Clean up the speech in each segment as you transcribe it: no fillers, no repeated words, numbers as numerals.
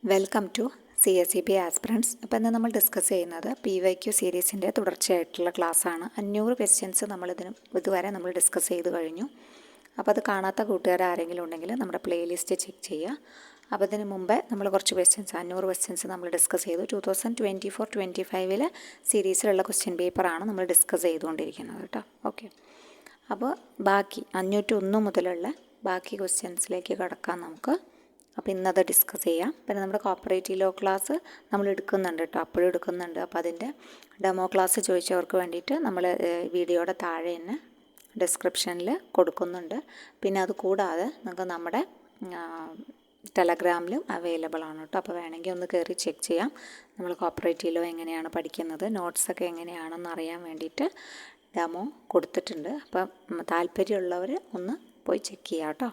Welcome to CSEB aspirants. അപ്പോൾ ഇന്ന് നമ്മൾ ഡിസ്കസ് ചെയ്യുന്നത് PYQ സീരീസിൻ്റെ തുടർച്ചയായിട്ടുള്ള ക്ലാസ്സാണ്. 500 ക്വസ്റ്റ്യൻസ് ഇതുവരെ നമ്മൾ ഡിസ്കസ് ചെയ്ത് കഴിഞ്ഞു. അപ്പോൾ അത് കാണാത്ത കൂട്ടുകാർ ആരെങ്കിലും ഉണ്ടെങ്കിൽ നമ്മുടെ പ്ലേലിസ്റ്റ് ചെക്ക് ചെയ്യുക. അപ്പോൾ ഇതിന് മുമ്പേ നമ്മൾ കുറച്ച് 500 ക്വസ്റ്റ്യൻസ് നമ്മൾ ഡിസ്കസ് ചെയ്തു. 2024-25 സീരീസിലുള്ള ക്വസ്റ്റ്യൻ പേപ്പറാണ് നമ്മൾ ഡിസ്കസ് ചെയ്തുകൊണ്ടിരിക്കുന്നത് കേട്ടോ. ഓക്കെ, അപ്പോൾ ബാക്കി 501 മുതലുള്ള ബാക്കി ക്വസ്റ്റ്യൻസിലേക്ക് കടക്കാം നമുക്ക്. അപ്പോൾ ഇന്നത് ഡിസ്കസ് ചെയ്യാം. പിന്നെ നമ്മുടെ കോപ്പറേറ്റീവ് ലോ ക്ലാസ് നമ്മൾ എടുക്കുന്നുണ്ട് കേട്ടോ, അപ്പോഴും എടുക്കുന്നുണ്ട്. അപ്പോൾ അതിൻ്റെ ഡെമോ ക്ലാസ് ചോദിച്ചവർക്ക് വേണ്ടിയിട്ട് നമ്മൾ വീഡിയോയുടെ താഴെ തന്നെ ഡിസ്ക്രിപ്ഷനിൽ കൊടുക്കുന്നുണ്ട്. പിന്നെ അത് കൂടാതെ നിങ്ങൾക്ക് നമ്മുടെ ടെലഗ്രാമിലും അവൈലബിൾ ആണ് കേട്ടോ. അപ്പോൾ വേണമെങ്കിൽ ഒന്ന് കയറി ചെക്ക് ചെയ്യാം. നമ്മൾ കോപ്പറേറ്റീവ് ലോ എങ്ങനെയാണ് പഠിക്കുന്നത്, നോട്ട്സൊക്കെ എങ്ങനെയാണെന്ന് അറിയാൻ വേണ്ടിയിട്ട് ഡെമോ കൊടുത്തിട്ടുണ്ട്. അപ്പം താല്പര്യമുള്ളവർ ഒന്ന് പോയി ചെക്ക് ചെയ്യാം കേട്ടോ.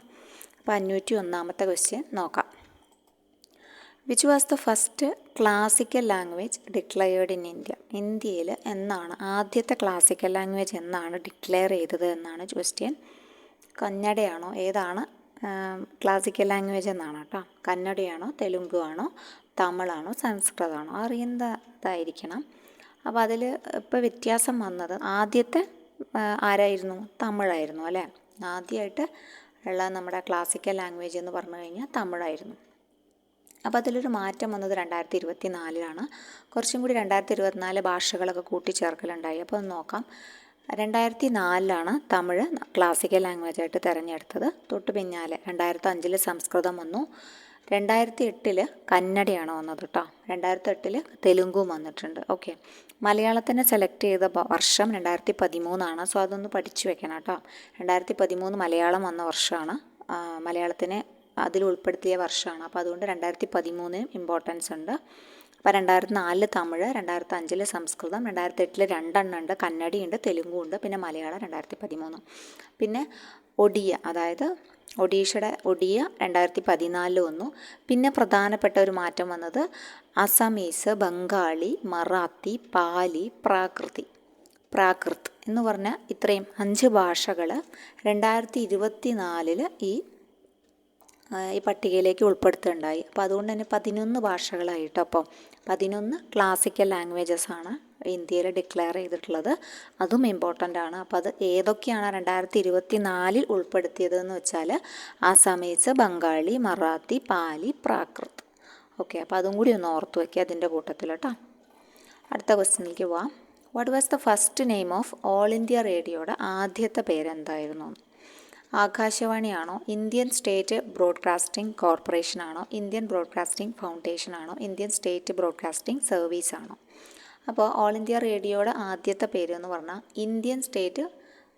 അപ്പോൾ 501-ാമത്തെ ക്വസ്റ്റ്യൻ നോക്കാം. Which was the first classical language declared in India? ഇന്ത്യയിൽ എന്നാണ് ആദ്യത്തെ ക്ലാസിക്കൽ ലാംഗ്വേജ് എന്നാണ് ഡിക്ലെയർ ചെയ്തത് എന്നാണ് ക്വസ്റ്റ്യൻ. കന്നഡയാണോ, ഏതാണ് ക്ലാസിക്കൽ ലാംഗ്വേജ് എന്നാണ് കേട്ടോ. കന്നഡയാണോ, തെലുങ്കു ആണോ, തമിഴാണോ, സംസ്കൃതമാണോ അറിയുന്നതായിരിക്കണം. അപ്പോൾ അതിൽ ഇപ്പോൾ വ്യത്യാസം വന്നത് ആദ്യത്തെ ആരായിരുന്നു? തമിഴായിരുന്നു അല്ലേ. ആദ്യമായിട്ട് ഉള്ള നമ്മുടെ ക്ലാസിക്കൽ ലാംഗ്വേജ് എന്ന് പറഞ്ഞു കഴിഞ്ഞാൽ തമിഴായിരുന്നു. അപ്പോൾ അതിലൊരു മാറ്റം വന്നത് 2024 കുറച്ചും കൂടി 2024 ഭാഷകളൊക്കെ കൂട്ടിച്ചേർക്കലുണ്ടായി. അപ്പോൾ ഒന്ന് നോക്കാം. 2004 തമിഴ് ക്ലാസിക്കൽ ലാംഗ്വേജായിട്ട് തിരഞ്ഞെടുത്തത്. തൊട്ട് പിന്നാലെ 2005 സംസ്കൃതം വന്നു. 2008 കന്നഡയാണ് വന്നത് കേട്ടോ. 2008 തെലുങ്കും വന്നിട്ടുണ്ട്. ഓക്കെ, മലയാളത്തിനെ സെലക്ട് ചെയ്ത വർഷം 2013. സോ അതൊന്ന് പഠിച്ചു വെക്കണം കേട്ടോ. 2013 മലയാളം വന്ന വർഷമാണ്, മലയാളത്തിനെ അതിൽ ഉൾപ്പെടുത്തിയ വർഷമാണ്. അപ്പോൾ അതുകൊണ്ട് 2013 ഇമ്പോർട്ടൻസ് ഉണ്ട്. അപ്പോൾ 2004 തമിഴ്, 2005 സംസ്കൃതം, 2008 രണ്ടെണ്ണം ഉണ്ട്, കന്നഡയുണ്ട്, തെലുങ്കും ഉണ്ട്, പിന്നെ മലയാളം 2013. പിന്നെ ഒഡിയ, അതായത് ഒഡീഷയുടെ ഒഡിയ 2014 വന്നു. പിന്നെ പ്രധാനപ്പെട്ട ഒരു മാറ്റം വന്നത് അസമീസ്, ബംഗാളി, മറാത്തി, പാലി, പ്രാകൃത് എന്ന് പറഞ്ഞ ഇത്രയും 5 ഭാഷകൾ 2024 ഈ പട്ടികയിലേക്ക് ഉൾപ്പെടുത്തുകയുണ്ടായി. അപ്പോൾ അതുകൊണ്ട് തന്നെ 11 ഭാഷകളായിട്ട്, അപ്പോൾ 11 ക്ലാസിക്കൽ ലാംഗ്വേജസ് ആണ് ഇന്ത്യയിൽ ഡിക്ലെയർ ചെയ്തിട്ടുള്ളത്. അതും ഇമ്പോർട്ടൻ്റ് ആണ്. അപ്പോൾ അത് ഏതൊക്കെയാണ് 2024 ഉൾപ്പെടുത്തിയതെന്ന് വെച്ചാൽ ആസാമീസ്, ബംഗാളി, മറാത്തി, പാലി, പ്രാകൃത്. ഓക്കെ, അപ്പോൾ അതും കൂടി ഒന്ന് ഓർത്ത് വയ്ക്കുക അതിൻ്റെ കൂട്ടത്തിൽ കേട്ടോ. അടുത്ത ക്വസ്റ്റ്യനിലേക്ക് പോവാം. What was the first name of all India റേഡിയോയുടെ ആദ്യത്തെ പേരെന്തായിരുന്നു? ആകാശവാണിയാണോ, ഇന്ത്യൻ സ്റ്റേറ്റ് ബ്രോഡ്കാസ്റ്റിംഗ് കോർപ്പറേഷൻ ആണോ, ഇന്ത്യൻ ബ്രോഡ്കാസ്റ്റിംഗ് ഫൗണ്ടേഷൻ ആണോ, ഇന്ത്യൻ സ്റ്റേറ്റ് ബ്രോഡ്കാസ്റ്റിംഗ് സർവീസ് ആണോ? അപ്പോൾ ഓൾ ഇന്ത്യ റേഡിയോയുടെ ആദ്യത്തെ പേര് എന്ന് പറഞ്ഞാൽ ഇന്ത്യൻ സ്റ്റേറ്റ്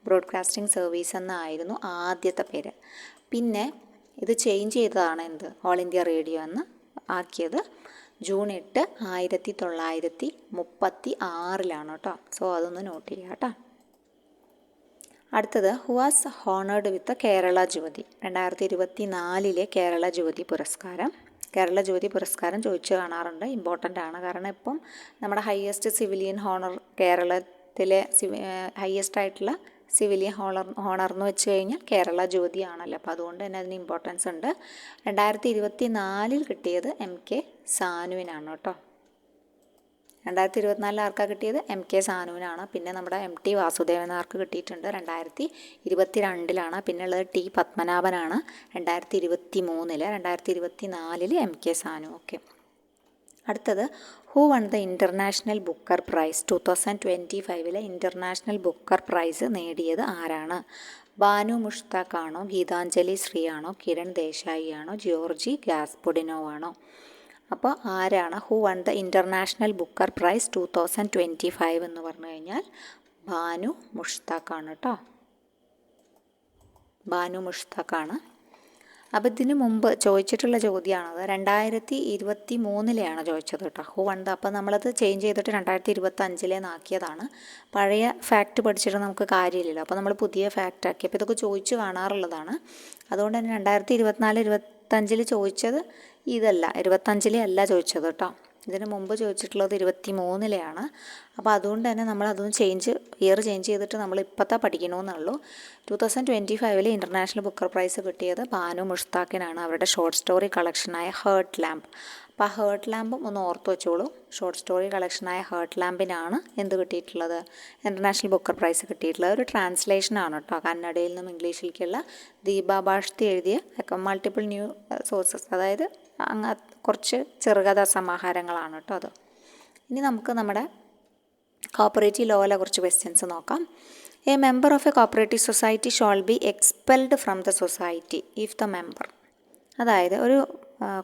ബ്രോഡ്കാസ്റ്റിംഗ് സർവീസ് എന്നായിരുന്നു ആദ്യത്തെ പേര്. പിന്നെ ഇത് ചേഞ്ച് ചെയ്തതാണ് ഓൾ ഇന്ത്യ റേഡിയോ എന്ന് ആക്കിയത് ജൂൺ 8, 1936 കേട്ടോ. സോ അതൊന്ന് നോട്ട് ചെയ്യുക കേട്ടോ. അടുത്തത് ഹു വാസ് ഹോണേർഡ് വിത്ത് കേരള ജ്യോതി? 2024 കേരള ജ്യോതി പുരസ്കാരം. കേരള ജ്യോതി പുരസ്കാരം ചോദിച്ചു കാണാറുണ്ട്, ഇമ്പോർട്ടൻ്റ് ആണ്. കാരണം ഇപ്പം നമ്മുടെ ഹയസ്റ്റ് സിവിലിയൻ ഹോണർ, കേരളത്തിലെ ഹയസ്റ്റ് ആയിട്ടുള്ള സിവിലിയൻ ഹോണർ എന്ന് വെച്ച് കഴിഞ്ഞാൽ കേരള ജ്യോതി ആണല്ലോ. അപ്പോൾ അതുകൊണ്ട് തന്നെ അതിന് ഇമ്പോർട്ടൻസ് ഉണ്ട്. 2024 കിട്ടിയത് MK സാനുവിനാണ് കേട്ടോ. 2024 ആർക്കാണ് കിട്ടിയത്? MK സാനുവിനാണ്. പിന്നെ നമ്മുടെ MT വാസുദേവൻ നായർക്ക് കിട്ടിയിട്ടുണ്ട് 2022. പിന്നെ ഉള്ളത് T പത്മനാഭനാണ് 2023. 2024 MK സാനു. ഓക്കെ, അടുത്തത് who won the International Booker Prize? 2025 International Booker Prize നേടിയത് ആരാണ്? ബാനു മുഷ്താഖ് ആണോ, ഗീതാഞ്ജലി ശ്രീ ആണോ, കിരൺ ദേശായി ആണോ, ജോർജി ഗാസ്പുഡിനോവ് ആണോ? അപ്പോൾ ആരാണ് who won the International Booker Prize 2025 എന്ന് പറഞ്ഞു കഴിഞ്ഞാൽ ബാനു മുഷ്താഖ് ആണ് കേട്ടോ. ബാനു മുഷ്താഖ് ആണ്. അപ്പോൾ ഇതിന് മുമ്പ് ചോദിച്ചിട്ടുള്ള ചോദ്യമാണത്. 2023 ചോദിച്ചത് കേട്ടോ, ഹു വൺ ദ. അപ്പോൾ നമ്മളത് ചേഞ്ച് ചെയ്തിട്ട് 2025 ആക്കിയതാണ്. പഴയ ഫാക്റ്റ് പഠിച്ചിട്ട് നമുക്ക് കാര്യമില്ലല്ലോ. അപ്പോൾ നമ്മൾ പുതിയ ഫാക്റ്റ് ആക്കി. അപ്പോൾ ഇതൊക്കെ ചോദിച്ചു കാണാറുള്ളതാണ്. അതുകൊണ്ട് തന്നെ 2024-25 ചോദിച്ചത് ഇതല്ല, 25 അല്ല ചോദിച്ചത് കേട്ടോ. ഇതിന് മുമ്പ് ചോദിച്ചിട്ടുള്ളത് 23 അപ്പോൾ അതുകൊണ്ട് തന്നെ നമ്മളതൊന്ന് ഇയർ ചേഞ്ച് ചെയ്തിട്ട് നമ്മൾ ഇപ്പോഴത്തെ പഠിക്കണമെന്നുള്ളൂ. 2025 ഇൻ്റർനാഷണൽ ബുക്കർ പ്രൈസ് കിട്ടിയത് ബാനു മുഷ്താഖിനാണ്, അവരുടെ ഷോർട്ട് സ്റ്റോറി കളക്ഷനായ ഹേർട്ട് ലാമ്പ്. അപ്പോൾ ആ ഹേർട്ട് ലാമ്പും ഒന്ന് ഓർത്ത് വെച്ചോളൂ. ഷോർട്ട് സ്റ്റോറി കളക്ഷനായ ഹേർട്ട് ലാമ്പിനാണ് എന്ത് കിട്ടിയിട്ടുള്ളത്, ഇൻ്റർനാഷണൽ ബുക്കർ പ്രൈസ് കിട്ടിയിട്ടുള്ളത്. ഒരു ട്രാൻസ്ലേഷനാണ് കേട്ടോ, കന്നഡയിൽ നിന്നും ഇംഗ്ലീഷിലേക്കുള്ള ദീപ ഭാഷ്തി എഴുതിയ മൾട്ടിപ്പിൾ ന്യൂ സോഴ്സസ്, അതായത് കുറച്ച് ചെറുകഥാ സമാഹാരങ്ങളാണ് കേട്ടോ അത്. ഇനി നമുക്ക് നമ്മുടെ കോപ്പറേറ്റീവ് ലോയിലെ കുറച്ച് ക്വസ്റ്റ്യൻസ് നോക്കാം. A member of a cooperative society shawl B expelled from the society if the member, അതായത് ഒരു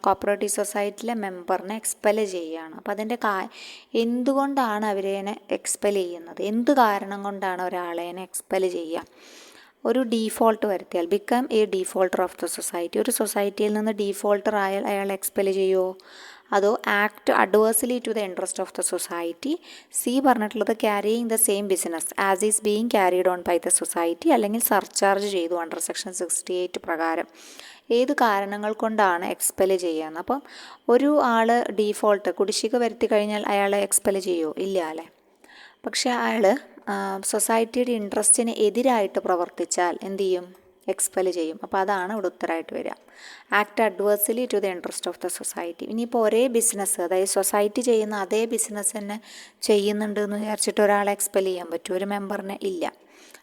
കോപ്പറേറ്റീവ് സൊസൈറ്റിയിലെ മെമ്പറിനെ എക്സ്പെൽ ചെയ്യുകയാണ്. അപ്പോൾ അതിൻ്റെ എന്തുകൊണ്ടാണ് അവരേനെ എക്സ്പെൽ ചെയ്യുന്നത്, എന്ത് കാരണം കൊണ്ടാണ് ഒരാളേനെ എക്സ്പെൽ ചെയ്യുക? ഒരു ഡീഫോൾട്ട് വരുത്തിയാൽ, become a defaulter of the society, ഒരു സൊസൈറ്റിയിൽ നിന്ന് ഡീഫോൾട്ടർ ആയാൽ അയാൾ എക്സ്പെൽ ചെയ്യുമോ, അതോ act adversely to the interest of the society? C പറഞ്ഞിട്ടുള്ളത് carrying the same business as is being carried on by the society, അല്ലെങ്കിൽ സർചാർജ് ചെയ്തു അണ്ടർ സെക്ഷൻ 68 പ്രകാരം. ഏത് കാരണങ്ങൾ കൊണ്ടാണ് എക്സ്പെൽ ചെയ്യുന്നത്? അപ്പം ഒരു ആൾ ഡീഫോൾട്ട് കുടിശ്ശിക വരുത്തി കഴിഞ്ഞാൽ അയാളെ എക്സ്പെൽ ചെയ്യുമോ? ഇല്ല അല്ലേ. പക്ഷേ അയാൾ സൊസൈറ്റിയുടെ ഇൻട്രസ്റ്റിന് എതിരായിട്ട് പ്രവർത്തിച്ചാൽ എന്ത് ചെയ്യും? എക്സ്പെൽ ചെയ്യും. അപ്പോൾ അതാണ് ഇവിടെ ഉത്തരമായിട്ട് വരിക. Act adversely to the interest of the society. ഇനിയിപ്പോൾ ഒരേ ബിസിനസ്, അതായത് സൊസൈറ്റി ചെയ്യുന്ന അതേ ബിസിനസ് തന്നെ ചെയ്യുന്നുണ്ട് എന്ന് വിചാരിച്ചിട്ട് ഒരാളെ എക്സ്പെൽ ചെയ്യാൻ പറ്റും, ഒരു മെമ്പറിനെ ഇല്ല.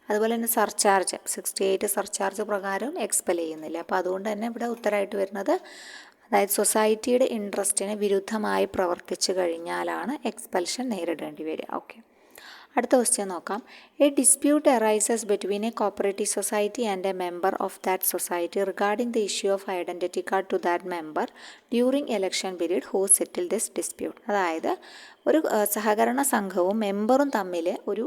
അതുപോലെ തന്നെ സർചാർജ് 68 സർചാർജ് പ്രകാരം എക്സ്പെൽ ചെയ്യുന്നില്ല. അപ്പോൾ അതുകൊണ്ട് തന്നെ ഇവിടെ ഉത്തരമായിട്ട് വരുന്നത്, അതായത് സൊസൈറ്റിയുടെ ഇൻട്രസ്റ്റിന് വിരുദ്ധമായി പ്രവർത്തിച്ചു കഴിഞ്ഞാലാണ് എക്സ്പെൽഷൻ നേരിടേണ്ടി വരിക. ഓക്കെ, അടുത്ത ക്വസ്റ്റ്യൻ നോക്കാം. A dispute arises between a cooperative society and a member of that society regarding the issue of identity card to that member during election period who settle this dispute. അതായത് ഒരു സഹകരണ സംഘവും മെമ്പറും തമ്മിൽ ഒരു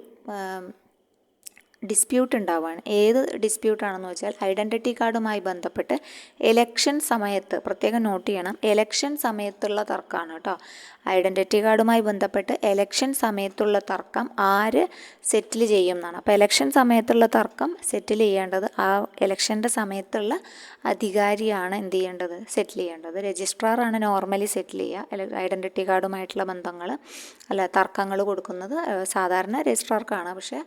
dispute ഉണ്ടാവുകയാണ്. ഏത് ഡിസ്പ്യൂട്ടാണെന്ന് വെച്ചാൽ ഐഡൻറ്റിറ്റി കാർഡുമായി ബന്ധപ്പെട്ട് എലക്ഷൻ സമയത്ത്, പ്രത്യേകം നോട്ട് ചെയ്യണം, എലക്ഷൻ സമയത്തുള്ള തർക്കമാണ് കേട്ടോ. ഐഡൻറ്റിറ്റി കാർഡുമായി ബന്ധപ്പെട്ട് എലക്ഷൻ സമയത്തുള്ള തർക്കം ആര് സെറ്റിൽ ചെയ്യും എന്നാണ്. അപ്പോൾ എലക്ഷൻ സമയത്തുള്ള തർക്കം സെറ്റിൽ ചെയ്യേണ്ടത് ആ എലക്ഷൻ്റെ സമയത്തുള്ള അധികാരിയാണ് എന്ത് ചെയ്യേണ്ടത്, സെറ്റിൽ ചെയ്യേണ്ടത്. രജിസ്ട്രാറാണ് നോർമലി സെറ്റിൽ ചെയ്യുക. ഐഡൻറ്റിറ്റി കാർഡുമായിട്ടുള്ള ബന്ധങ്ങൾ തർക്കങ്ങൾ കൊടുക്കുന്നത് സാധാരണ രജിസ്ട്രാർക്കാണ്. പക്ഷേ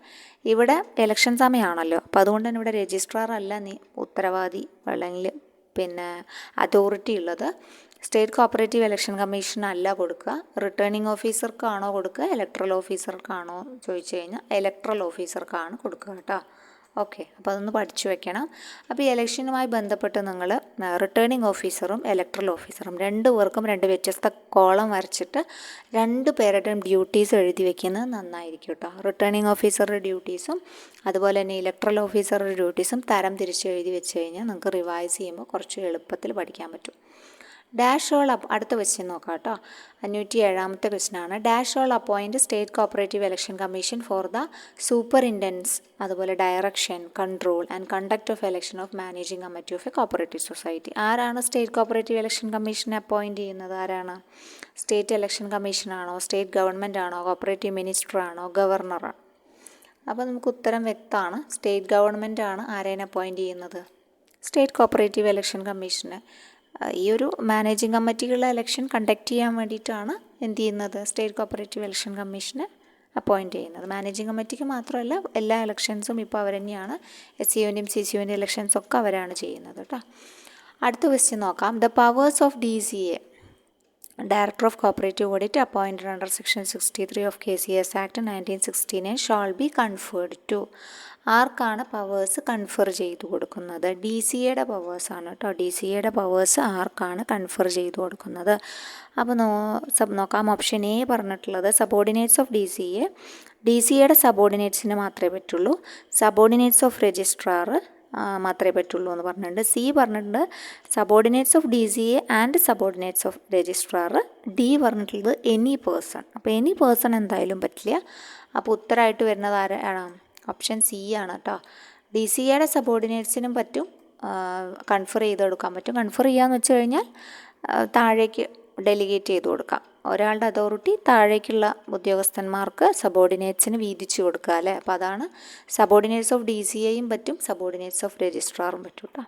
ഇവിടെ ഇലക്ഷൻ സമയമാണല്ലോ, അപ്പോൾ അതുകൊണ്ട് തന്നെ ഇവിടെ രജിസ്ട്രാർ അല്ല ഉത്തരവാദി അല്ലെങ്കിൽ അതോറിറ്റി ഉള്ളത്. സ്റ്റേറ്റ് കോപ്പറേറ്റീവ് ഇലക്ഷൻ കമ്മീഷനല്ല കൊടുക്കുക, റിട്ടേണിംഗ് ഓഫീസർക്കാണോ കൊടുക്കുക, ഇലക്ട്രൽ ഓഫീസർക്കാണോ ചോദിച്ചു കഴിഞ്ഞാൽ ഇലക്ട്രൽ ഓഫീസർക്കാണ് കൊടുക്കുക കേട്ടോ. ഓക്കെ, അപ്പോൾ അതൊന്ന് പഠിച്ചു വെക്കണം. അപ്പോൾ ഈ ഇലക്ഷനുമായി ബന്ധപ്പെട്ട് നിങ്ങൾ റിട്ടേണിംഗ് ഓഫീസറും ഇലക്ട്രൽ ഓഫീസറും രണ്ട് പേർക്കും രണ്ട് വ്യത്യസ്ത കോളം വരച്ചിട്ട് രണ്ട് പേരുടെയും ഡ്യൂട്ടീസ് എഴുതി വെക്കുന്നത് നന്നായിരിക്കും കേട്ടോ. റിട്ടേണിംഗ് ഓഫീസറുടെ ഡ്യൂട്ടീസും അതുപോലെ തന്നെ ഇലക്ട്രൽ ഓഫീസറുടെ ഡ്യൂട്ടീസും തരം തിരിച്ച് എഴുതി വെച്ച് കഴിഞ്ഞാൽ നിങ്ങൾക്ക് റിവൈസ് ചെയ്യുമ്പോൾ കുറച്ച് എളുപ്പത്തിൽ പഠിക്കാൻ പറ്റും. ഡാഷ് ഓൾ അടുത്ത ക്വസ്റ്റ്യൻ നോക്കാം കേട്ടോ. 507ാമത്തെ ക്വസ്റ്റ്യനാണ്. Dash all appoint state cooperative election commission for the superintendence, അതുപോലെ direction, control and conduct of election of managing committee of a cooperative society. ആരാണ് സ്റ്റേറ്റ് കോപ്പറേറ്റീവ് ഇലക്ഷൻ കമ്മീഷനെ അപ്പോയിൻറ്റ് ചെയ്യുന്നത്? ആരാണ്? സ്റ്റേറ്റ് ഇലക്ഷൻ കമ്മീഷനാണോ, സ്റ്റേറ്റ് ഗവൺമെൻറ് ആണോ, cooperative minister ആണോ, ഗവർണറാണോ? അപ്പോൾ നമുക്ക് ഉത്തരം വ്യക്തമാണ്. സ്റ്റേറ്റ് ഗവൺമെൻറ് ആണ് ആരേനെ അപ്പോയിൻറ്റ് ചെയ്യുന്നത്? സ്റ്റേറ്റ് കോപ്പറേറ്റീവ് ഇലക്ഷൻ കമ്മീഷന്. ഈ ഒരു മാനേജിംഗ് കമ്മിറ്റികളുടെ ഇലക്ഷൻ കണ്ടക്ട് ചെയ്യാൻ വേണ്ടിയിട്ടാണ് എന്ത് ചെയ്യുന്നത്, സ്റ്റേറ്റ് കോപ്പറേറ്റീവ് ഇലക്ഷൻ കമ്മീഷനെ അപ്പോയിൻറ്റ് ചെയ്യുന്നത്. മാനേജിംഗ് കമ്മിറ്റിക്ക് മാത്രമല്ല, എല്ലാ ഇലക്ഷൻസും ഇപ്പോൾ അവർ തന്നെയാണ്. SCUവിൻ്റെയും CCUവിൻ്റെയും ഇലക്ഷൻസൊക്കെ അവരാണ് ചെയ്യുന്നത് കേട്ടോ. അടുത്ത ക്വസ്റ്റ്യൻ നോക്കാം. The powers of DCA, Director of Cooperative Audit, appointed under Section 63 of KCS Act 1969 shall be conferred to. ആർക്കാണ് പവേഴ്സ് കൺഫർ ചെയ്തു കൊടുക്കുന്നത്? DCAയുടെ പവേഴ്സാണ് കേട്ടോ. DCAയുടെ പവേഴ്സ് ആർക്കാണ് കൺഫർ ചെയ്തു കൊടുക്കുന്നത്? അപ്പോൾ നോക്കാം. ഓപ്ഷൻ എ പറഞ്ഞിട്ടുള്ളത് സബോർഡിനേറ്റ്സ് ഓഫ് DCAയുടെ സബോർഡിനേറ്റ്സിന് മാത്രമേ പറ്റുള്ളൂ. സബോർഡിനേറ്റ്സ് ഓഫ് രജിസ്ട്രാർ മാത്രമേ പറ്റുള്ളൂ എന്ന് പറഞ്ഞിട്ടുണ്ട്. സി പറഞ്ഞിട്ടുണ്ട് subordinates of DCA and subordinates of registrar. D പറഞ്ഞിട്ടുള്ളത് എനി പേഴ്സൺ. അപ്പോൾ എനി പേഴ്സൺ എന്തായാലും പറ്റില്ല. അപ്പോൾ ഉത്തരമായിട്ട് വരുന്നത് ആരാണ്? ഓപ്ഷൻ സി ആണ് കേട്ടോ. DCAയുടെ സബോർഡിനേറ്റ്സിനും പറ്റും കൺഫർ ചെയ്ത് കൊടുക്കാൻ പറ്റും. കൺഫർ ചെയ്യാന്ന് വെച്ച് കഴിഞ്ഞാൽ താഴേക്ക് ഡെലിഗേറ്റ് ചെയ്ത് കൊടുക്കാം. ഒരാളുടെ അതോറിറ്റി താഴേക്കുള്ള ഉദ്യോഗസ്ഥന്മാർക്ക് സബോർഡിനേറ്റ്സിന് വീതിച്ചു കൊടുക്കുക അല്ലേ. അപ്പോൾ അതാണ് സബോർഡിനേറ്റ്സ് ഓഫ് DCAയും പറ്റും, സബോർഡിനേറ്റ്സ് ഓഫ് രജിസ്ട്രാറും പറ്റും കേട്ടോ.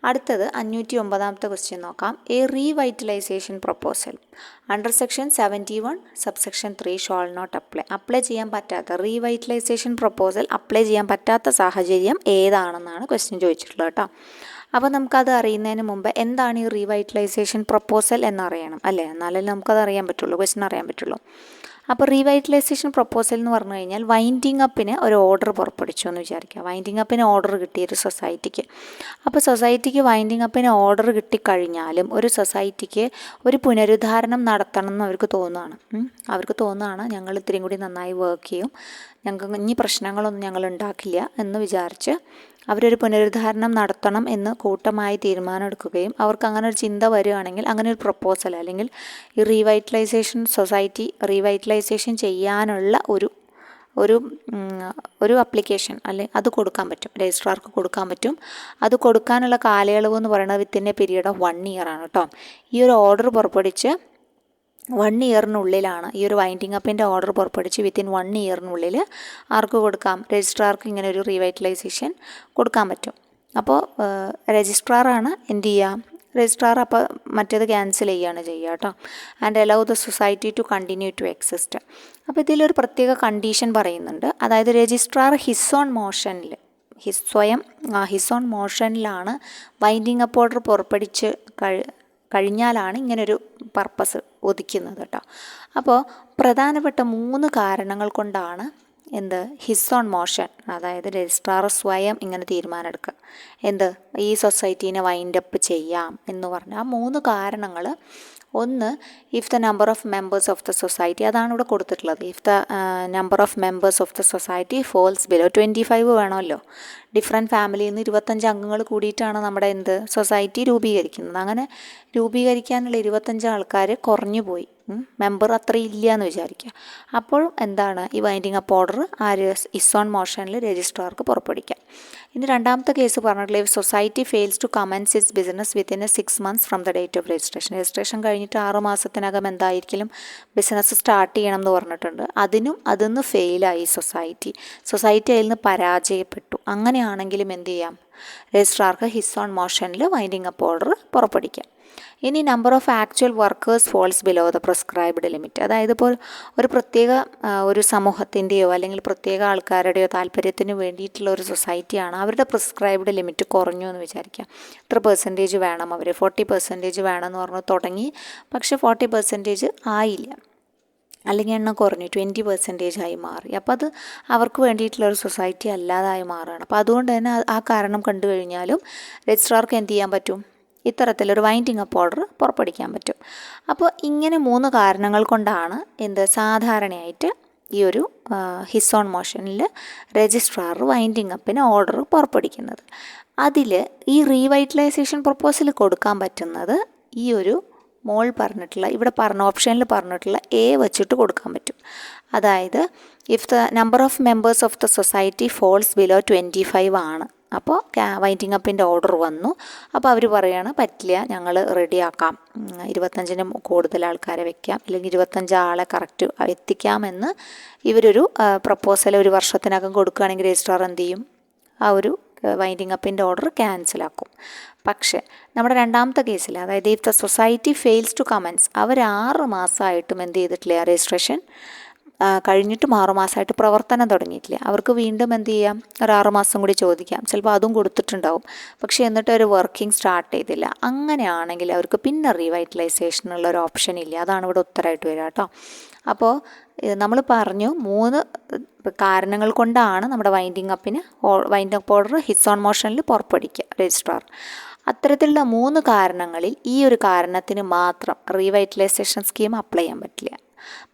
അടുത്തത് 509ാമത്തെ ക്വസ്റ്റ്യൻ നോക്കാം. A revitalisation proposal under section 71 subsection 3 shall not apply ചെയ്യാൻ പറ്റാത്ത റീവൈറ്റലൈസേഷൻ പ്രൊപ്പോസൽ അപ്ലൈ ചെയ്യാൻ പറ്റാത്ത സാഹചര്യം ഏതാണെന്നാണ് ക്വസ്റ്റ്യൻ ചോദിച്ചിട്ടുള്ളത് കേട്ടോ. അപ്പോൾ നമുക്കത് അറിയുന്നതിന് മുമ്പ് എന്താണ് ഈ റീവൈറ്റലൈസേഷൻ പ്രൊപ്പോസൽ എന്നറിയണം അല്ലേ, എന്നാലല്ലേ നമുക്കത് അറിയാൻ പറ്റുള്ളൂ, ക്വസ്റ്റ്യൻ അറിയാൻ പറ്റുള്ളൂ. അപ്പോൾ റീവൈറ്റലൈസേഷൻ പ്രൊപ്പോസൽ എന്ന് പറഞ്ഞു കഴിഞ്ഞാൽ വൈൻഡിങ് അപ്പിന് ഒരു ഓർഡർ പുറപ്പെടുവിച്ചു എന്ന് വിചാരിക്കുക. വൈൻഡിങ് അപ്പിന് ഓർഡർ കിട്ടിയൊരു സൊസൈറ്റിക്ക്. അപ്പോൾ സൊസൈറ്റിക്ക് വൈൻഡിങ് അപ്പിന് ഓർഡർ കിട്ടിക്കഴിഞ്ഞാലും ഒരു സൊസൈറ്റിക്ക് ഒരു പുനരുദ്ധാരണം നടത്തണം എന്ന് അവർക്ക് തോന്നുകയാണ്. ഞങ്ങൾ ഇത്രയും കൂടി നന്നായി വർക്ക് ചെയ്യും, ഞങ്ങൾക്ക് ഇനി പ്രശ്നങ്ങളൊന്നും ഞങ്ങൾ ഉണ്ടാക്കില്ല എന്ന് വിചാരിച്ച് അവരൊരു പുനരുദ്ധാരണം നടത്തണം എന്ന് കൂട്ടമായി തീരുമാനമെടുക്കുകയും അവർക്ക് അങ്ങനെ ഒരു ചിന്ത വരികയാണെങ്കിൽ അങ്ങനെ ഒരു പ്രൊപ്പോസൽ അല്ലെങ്കിൽ ഈ സൊസൈറ്റി റീവൈറ്റലൈസേഷൻ ചെയ്യാനുള്ള ഒരു അപ്ലിക്കേഷൻ അത് കൊടുക്കാൻ പറ്റും, രജിസ്ട്രാർക്ക് കൊടുക്കാൻ പറ്റും. അത് കൊടുക്കാനുള്ള കാലയളവ് എന്ന് പറയുന്നത് within A period of 1 year ആണ് കേട്ടോ. ഈ ഒരു ഓർഡർ പുറപ്പെടുവിച്ച് 1 ഇയറിനുള്ളിലാണ് ഈ ഒരു വൈൻഡിങ് അപ്പിൻ്റെ ഓർഡർ പുറപ്പെടുവിച്ച് വിത്തിൻ 1 ഇയറിനുള്ളിൽ ആർക്ക് കൊടുക്കാം, രജിസ്ട്രാർക്ക് ഇങ്ങനെ ഒരു റീവൈറ്റലൈസേഷൻ കൊടുക്കാൻ പറ്റും. അപ്പോൾ രജിസ്ട്രാറാണ് എന്ത് ചെയ്യുക, രജിസ്ട്രാർ അപ്പോൾ മറ്റേത് ക്യാൻസൽ ചെയ്യുകയാണ് ചെയ്യുക കേട്ടോ. And allow the society to continue to exist. അപ്പോൾ ഇതിലൊരു പ്രത്യേക കണ്ടീഷൻ പറയുന്നുണ്ട്. അതായത് രജിസ്ട്രാർ ഹിസ് ഓൺ മോഷനിലാണ് വൈൻഡിങ് അപ്പ് ഓർഡർ പുറപ്പെടുവിച്ച് കഴിഞ്ഞാലാണ് ഇങ്ങനൊരു പർപ്പസ് ഉദിക്കുന്നത് കേട്ടോ. അപ്പോൾ പ്രധാനപ്പെട്ട 3 കാരണങ്ങൾ കൊണ്ടാണ് ഹിസ് ഓൺ മോഷൻ, അതായത് രജിസ്ട്രാർ സ്വയം ഇങ്ങനെ തീരുമാനമെടുക്കുക ഈ സൊസൈറ്റീനെ വൈൻഡപ്പ് ചെയ്യാം എന്ന് പറഞ്ഞ ആ 3 കാരണങ്ങൾ. ഒന്ന്, if the number of members of the society, അതാണ് ഇവിടെ കൊടുത്തിട്ടുള്ളത്. If the number of members of the society falls below 25 വേണമല്ലോ. ഡിഫറെൻറ്റ് ഫാമിലിയിൽ നിന്ന് 25 അംഗങ്ങൾ കൂടിയിട്ടാണ് നമ്മുടെ സൊസൈറ്റി രൂപീകരിക്കുന്നത്. അങ്ങനെ രൂപീകരിക്കാനുള്ള 25 ആൾക്കാർ കുറഞ്ഞു പോയി, മെമ്പർ അത്ര ഇല്ല എന്ന് വിചാരിക്കുക. അപ്പോൾ ഈ winding up order is own മോഷനിൽ രജിസ്ട്രാർക്ക് പുറപ്പെടുവിക്കാം. ഇനി രണ്ടാമത്തെ കേസ് പറഞ്ഞിട്ടുള്ള if society fails to commence its business within 6 months from the date of registration കഴിഞ്ഞിട്ട് 6 മാസത്തിനകം എന്തായിരിക്കും ബിസിനസ് സ്റ്റാർട്ട് ചെയ്യണം എന്ന് പറഞ്ഞിട്ടുണ്ട്. അതിന്ന് ഫെയിലായി സൊസൈറ്റി അതിൽ നിന്ന് പരാജയപ്പെട്ടു. അങ്ങനെയാണെങ്കിലും എന്ത് ചെയ്യാം, രജിസ്ട്രാർക്ക് ഹിസ് ഓൺ മോഷനിൽ വൈൻഡിങ് അപ്പ് ഓർഡർ പുറപ്പെടുവിക്കാം. ഇനി number of actual workers falls below the prescribed limit, അതായത് ഇപ്പോൾ ഒരു പ്രത്യേക ഒരു സമൂഹത്തിൻ്റെയോ അല്ലെങ്കിൽ പ്രത്യേക ആൾക്കാരുടെയോ താല്പര്യത്തിന് വേണ്ടിയിട്ടുള്ള ഒരു സൊസൈറ്റിയാണ്, അവരുടെ പ്രിസ്ക്രൈബ്ഡ് ലിമിറ്റ് കുറഞ്ഞു എന്ന് വിചാരിക്കാം. ഇത്ര പെർസെൻറ്റേജ് വേണം, അവർ 40% വേണമെന്ന് പറഞ്ഞ് തുടങ്ങി, പക്ഷേ 40% ആയില്ല, അല്ലെങ്കിൽ എണ്ണം കുറഞ്ഞു 20% മാറി. അപ്പോൾ അത് അവർക്ക് വേണ്ടിയിട്ടുള്ളൊരു സൊസൈറ്റി അല്ലാതായി മാറുകയാണ്. അപ്പോൾ അതുകൊണ്ട് തന്നെ ആ കാരണം കണ്ടു കഴിഞ്ഞാലും രജിസ്ട്രാർക്ക് എന്ത് ചെയ്യാൻ പറ്റും, ഇത്തരത്തിലൊരു വൈൻഡിങ് അപ്പ് ഓർഡർ പുറപ്പെടുവിക്കാൻ പറ്റും. അപ്പോൾ ഇങ്ങനെ 3 കാരണങ്ങൾ കൊണ്ടാണ് സാധാരണയായിട്ട് ഈ ഒരു ഹിസ് ഓൺ മോഷനിൽ രജിസ്ട്രാർ വൈൻഡിങ് അപ്പിന് ഓർഡർ പുറപ്പെടുവിക്കുന്നത്. അതിൽ ഈ റീവൈറ്റലൈസേഷൻ പ്രൊപ്പോസൽ കൊടുക്കാൻ പറ്റുന്നത് ഈ ഒരു ഇവിടെ ഓപ്ഷനിൽ പറഞ്ഞിട്ടുള്ള എ വെച്ചിട്ട് കൊടുക്കാൻ പറ്റും. അതായത് if the number of members of the society falls below 25 ആണ്. അപ്പോൾ വൈൻഡിങ് അപ്പിൻ്റെ ഓർഡർ വന്നു. അപ്പോൾ അവർ പറയുകയാണ് പറ്റില്ല, ഞങ്ങൾ റെഡിയാക്കാം, 25-നും കൂടുതൽ ആൾക്കാരെ വെക്കാം, അല്ലെങ്കിൽ 25 ആളെ കറക്റ്റ് എത്തിക്കാമെന്ന് ഇവരൊരു പ്രപ്പോസൽ 1 വർഷത്തിനകം കൊടുക്കുകയാണെങ്കിൽ രജിസ്ട്രാർ എന്ത് ചെയ്യും, ആ ഒരു വൈൻഡിങ് അപ്പിൻ്റെ ഓർഡർ ക്യാൻസലാക്കും. പക്ഷേ നമ്മുടെ രണ്ടാമത്തെ കേസിൽ, അതായത് if the society fails to commence, അവർ 6 മാസമായിട്ടും എന്ത് ചെയ്തിട്ടില്ല, രജിസ്ട്രേഷൻ കഴിഞ്ഞിട്ടും 6 മാസമായിട്ട് പ്രവർത്തനം തുടങ്ങിയിട്ടില്ല. അവർക്ക് വീണ്ടും എന്ത് ചെയ്യാം, ഒരു 6 മാസം കൂടി ചോദിക്കാം, ചിലപ്പോൾ അതും കൊടുത്തിട്ടുണ്ടാവും. പക്ഷേ എന്നിട്ട് ഒരു വർക്കിംഗ് സ്റ്റാർട്ട് ചെയ്തില്ല. അങ്ങനെയാണെങ്കിൽ അവർക്ക് പിന്നെ റീവൈറ്റലൈസേഷനുള്ള ഒരു ഓപ്ഷൻ ഇല്ല. അതാണ് ഇവിടെ ഉത്തരമായിട്ട് വരിക കേട്ടോ. അപ്പോൾ നമ്മൾ പറഞ്ഞു 3 കാരണങ്ങൾ കൊണ്ടാണ് നമ്മുടെ winding up order his own മോഷനിൽ പുറപ്പെടുവിക്കുക രജിസ്ട്രാർ. അത്തരത്തിലുള്ള 3 കാരണങ്ങളിൽ ഈ ഒരു കാരണത്തിന് മാത്രം റീവൈറ്റലൈസേഷൻ സ്കീം അപ്ലൈ ചെയ്യാൻ പറ്റില്ല.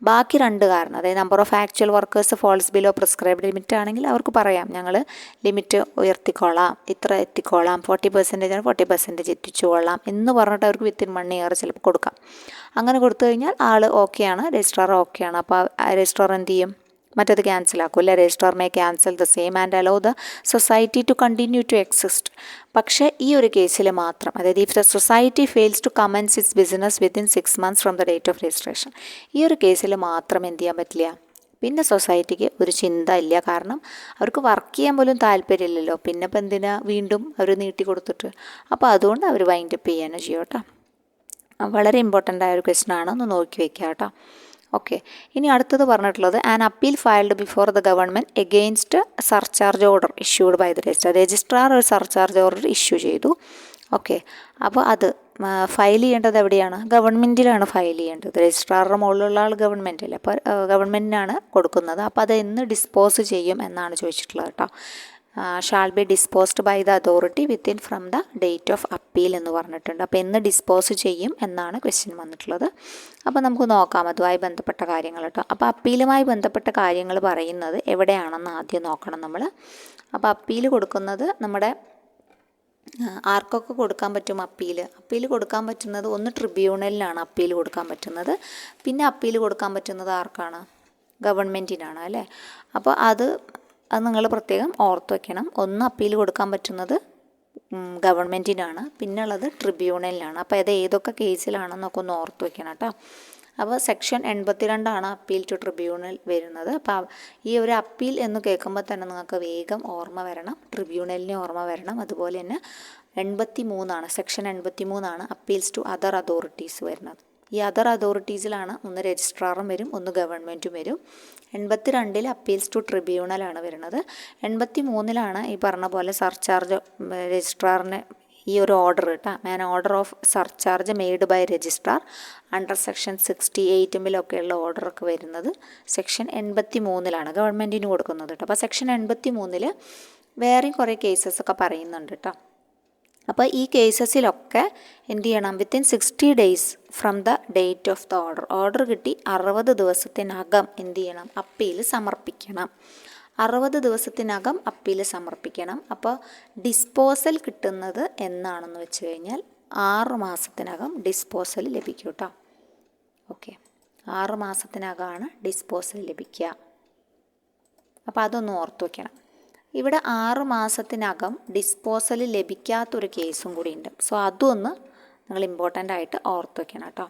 ബാക്കി 2 കാരണം, അതായത് number of actual workers falls below prescribed limit ആണെങ്കിൽ അവർക്ക് പറയാം, ഞങ്ങൾ ലിമിറ്റ് ഉയർത്തിക്കോളാം, ഇത്ര എത്തിക്കോളാം, 40% 40% എത്തിച്ചുകൊള്ളാം എന്ന് പറഞ്ഞിട്ട് അവർക്ക് വിത്തിൻ 1 ഇയർ ചിലപ്പോൾ കൊടുക്കാം. അങ്ങനെ കൊടുത്തു കഴിഞ്ഞാൽ ആൾ ഓക്കെയാണ്, രജിസ്ട്രാർ ഓക്കെയാണ്. അപ്പോൾ രജിസ്ട്രാർ എന്ത് ചെയ്യും, മറ്റത് ക്യാൻസലാക്കും അല്ലേ. Registrar may cancel the same and allow the society to continue to exist. പക്ഷേ ഈ ഒരു കേസിൽ മാത്രം, അതായത് if the society fails to commence its business within 6 months from the date of registration, ഈ ഒരു കേസിൽ മാത്രം എന്ത് ചെയ്യാൻ പറ്റില്ല, പിന്നെ സൊസൈറ്റിക്ക് ഒരു ചിന്ത ഇല്ല, കാരണം അവർക്ക് വർക്ക് ചെയ്യാൻ പോലും താല്പര്യമില്ലല്ലോ, പിന്നെ ഇപ്പം എന്തിനാ വീണ്ടും അവർ നീട്ടി കൊടുത്തിട്ട്. അപ്പോൾ അതുകൊണ്ട് അവർ വൈൻഡപ്പ് ചെയ്യാനും ചെയ്യും കേട്ടോ. വളരെ ഇമ്പോർട്ടൻ്റ് ആയ ഒരു ക്വസ്റ്റൻ ആണ്, ഒന്ന് നോക്കി വയ്ക്കുക കേട്ടോ. ഓക്കെ, ഇനി അടുത്തത് പറഞ്ഞിട്ടുള്ളത് an appeal filed before the government against surcharge order issued by the registrar. Registrar ഒരു സർചാർജ് ഓർഡർ ഇഷ്യൂ ചെയ്തു. ഓക്കെ, അപ്പോൾ അത് ഫയൽ ചെയ്യേണ്ടത് എവിടെയാണ്? ഗവൺമെൻറ്റിലാണ് ഫയൽ ചെയ്യേണ്ടത്. രജിസ്ട്രാറുടെ മുകളിലുള്ള ആൾ ഗവൺമെൻറ് അല്ലേ, അപ്പോൾ ഗവൺമെൻറ്റിനാണ് കൊടുക്കുന്നത്. അപ്പോൾ അത് എന്ന് ഡിസ്പോസ് ചെയ്യും എന്നാണ് ചോദിച്ചിട്ടുള്ളത് കേട്ടോ. Shall be disposed by the authority within from the date of appeal എന്ന് പറഞ്ഞിട്ടുണ്ട്. അപ്പോൾ എന്ന് ഡിസ്പോസ് ചെയ്യും എന്നാണ് ക്വസ്റ്റ്യൻ വന്നിട്ടുള്ളത്. അപ്പോൾ നമുക്ക് നോക്കാം അതുമായി ബന്ധപ്പെട്ട കാര്യങ്ങൾ കേട്ടോ. അപ്പോൾ അപ്പീലുമായി ബന്ധപ്പെട്ട കാര്യങ്ങൾ പറയുന്നത് എവിടെയാണെന്ന് ആദ്യം നോക്കണം നമ്മൾ. അപ്പോൾ അപ്പീൽ കൊടുക്കുന്നത് നമ്മുടെ ആർക്കൊക്കെ കൊടുക്കാൻ പറ്റും അപ്പീൽ കൊടുക്കാൻ പറ്റുന്നത് ഒന്ന് ട്രിബ്യൂണലിനാണ് അപ്പീൽ കൊടുക്കാൻ പറ്റുന്നത്. പിന്നെ അപ്പീൽ കൊടുക്കാൻ പറ്റുന്നത് ആർക്കാണ്? ഗവൺമെൻറ്റിനാണ് അല്ലേ. അപ്പോൾ അത് നിങ്ങൾ പ്രത്യേകം ഓർത്ത് വയ്ക്കണം. ഒന്ന് അപ്പീൽ കൊടുക്കാൻ പറ്റുന്നത് ഗവൺമെൻറ്റിനാണ്, പിന്നെ ഉള്ളത് ട്രിബ്യൂണലിനാണ്. അപ്പോൾ അത് ഏതൊക്കെ കേസിലാണെന്നൊക്കെ ഒന്ന് ഓർത്ത് വയ്ക്കണം കേട്ടോ. അപ്പോൾ സെക്ഷൻ 82 അപ്പീൽ ടു ട്രിബ്യൂണൽ വരുന്നത്. അപ്പോൾ ഈ ഒരു അപ്പീൽ എന്ന് കേൾക്കുമ്പോൾ തന്നെ നിങ്ങൾക്ക് വേഗം ഓർമ്മ വരണം, ട്രിബ്യൂണലിനെ ഓർമ്മ വരണം. അതുപോലെ തന്നെ 83 section 83 appeals to other authorities വരുന്നത്. ഈ അതർ അതോറിറ്റീസിലാണ് ഒന്ന് രജിസ്ട്രാറും വരും, ഒന്ന് ഗവൺമെൻറ്റും വരും. 82 അപ്പീൽസ് ടു ട്രിബ്യൂണലാണ് വരുന്നത്. 83 ഈ പറഞ്ഞ പോലെ സർചാർജ് രജിസ്ട്രാറിന് ഈ ഒരു ഓർഡർ കേട്ടോ, an order of surcharge made by registrar under section 68 ഓർഡറൊക്കെ വരുന്നത് സെക്ഷൻ 83 ഗവൺമെൻറ്റിന് കൊടുക്കുന്നത് കേട്ടോ. അപ്പോൾ സെക്ഷൻ 83 വേറെയും കുറേ കേസസൊക്കെ പറയുന്നുണ്ട് കേട്ടോ. അപ്പോൾ ഈ കേസസിലൊക്കെ എന്ത് ചെയ്യണം? Within 60 days from the date of the order കിട്ടി 60 ദിവസത്തിനകം എന്ത് ചെയ്യണം? അപ്പീൽ സമർപ്പിക്കണം. 60 ദിവസത്തിനകം അപ്പീൽ സമർപ്പിക്കണം. അപ്പോൾ ഡിസ്പോസൽ കിട്ടുന്നത് എന്നാണെന്ന് വെച്ച് കഴിഞ്ഞാൽ 6 മാസത്തിനകം ഡിസ്പോസൽ ലഭിക്കും കേട്ടോ. ഓക്കെ, 6 മാസത്തിനകമാണ് ഡിസ്പോസൽ ലഭിക്കുക. അപ്പോൾ അതൊന്ന് ഓർത്ത് വയ്ക്കണം. ഇവിടെ 6 മാസത്തിനകം ഡിസ്പോസൽ ലഭിക്കാത്തൊരു കേസും കൂടി ഉണ്ട്. സോ അതൊന്ന് നിങ്ങൾ ഇമ്പോർട്ടൻ്റ് ആയിട്ട് ഓർത്ത് വയ്ക്കണം കേട്ടോ.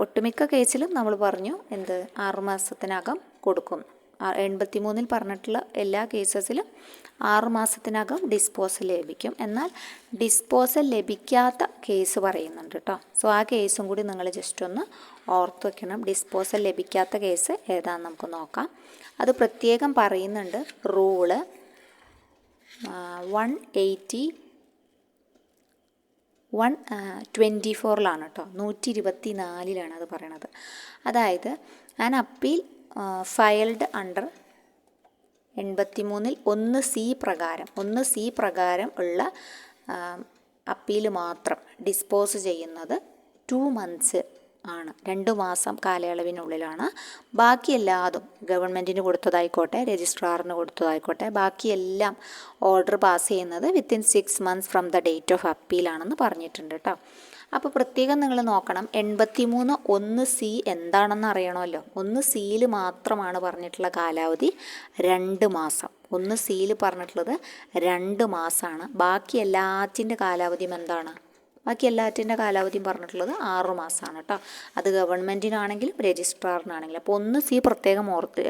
ഒട്ടുമിക്ക കേസിലും നമ്മൾ പറഞ്ഞു എന്ത് 6 മാസത്തിനകം കൊടുക്കും. 83 പറഞ്ഞിട്ടുള്ള എല്ലാ കേസസിലും 6 മാസത്തിനകം ഡിസ്പോസൽ ലഭിക്കും. എന്നാൽ ഡിസ്പോസൽ ലഭിക്കാത്ത കേസ് പറയുന്നുണ്ട് കേട്ടോ. സോ ആ കേസും കൂടി നിങ്ങൾ ജസ്റ്റ് ഒന്ന് ഓർത്ത് വയ്ക്കണം. ഡിസ്പോസൽ ലഭിക്കാത്ത കേസ് ഏതാണെന്ന് നമുക്ക് നോക്കാം. അത് പ്രത്യേകം പറയുന്നുണ്ട്. റൂള് 124 കേട്ടോ, 124 അത് പറയണത്. അതായത് an appeal filed under 83 1C പ്രകാരം ഉള്ള അപ്പീൽ മാത്രം ഡിസ്പോസ് ചെയ്യുന്നത് 2 months ആണ്, 2 മാസം കാലയളവിനുള്ളിലാണ്. ബാക്കി എല്ലാതും ഗവൺമെൻറ്റിന് കൊടുത്തതായിക്കോട്ടെ, രജിസ്ട്രാറിന് കൊടുത്തതായിക്കോട്ടെ, ബാക്കിയെല്ലാം ഓർഡർ പാസ് ചെയ്യുന്നത് within 6 months from the date of അപ്പീലാണെന്ന് പറഞ്ഞിട്ടുണ്ട് കേട്ടോ. അപ്പോൾ പ്രത്യേകം നിങ്ങൾ നോക്കണം, 83 1C എന്താണെന്ന് അറിയണമല്ലോ. 1C മാത്രമാണ് പറഞ്ഞിട്ടുള്ള കാലാവധി 2 മാസം. 1C പറഞ്ഞിട്ടുള്ളത് 2 മാസമാണ്. ബാക്കി എല്ലാത്തിൻ്റെ കാലാവധിയും എന്താണ്? ബാക്കി എല്ലാറ്റിൻ്റെ കാലാവധിയും പറഞ്ഞിട്ടുള്ളത് 6 മാസമാണ് കേട്ടോ. അത് ഗവൺമെൻറ്റിനാണെങ്കിലും രജിസ്ട്രാറിനാണെങ്കിലും. അപ്പോൾ 1C പ്രത്യേകം ഓർത്ത്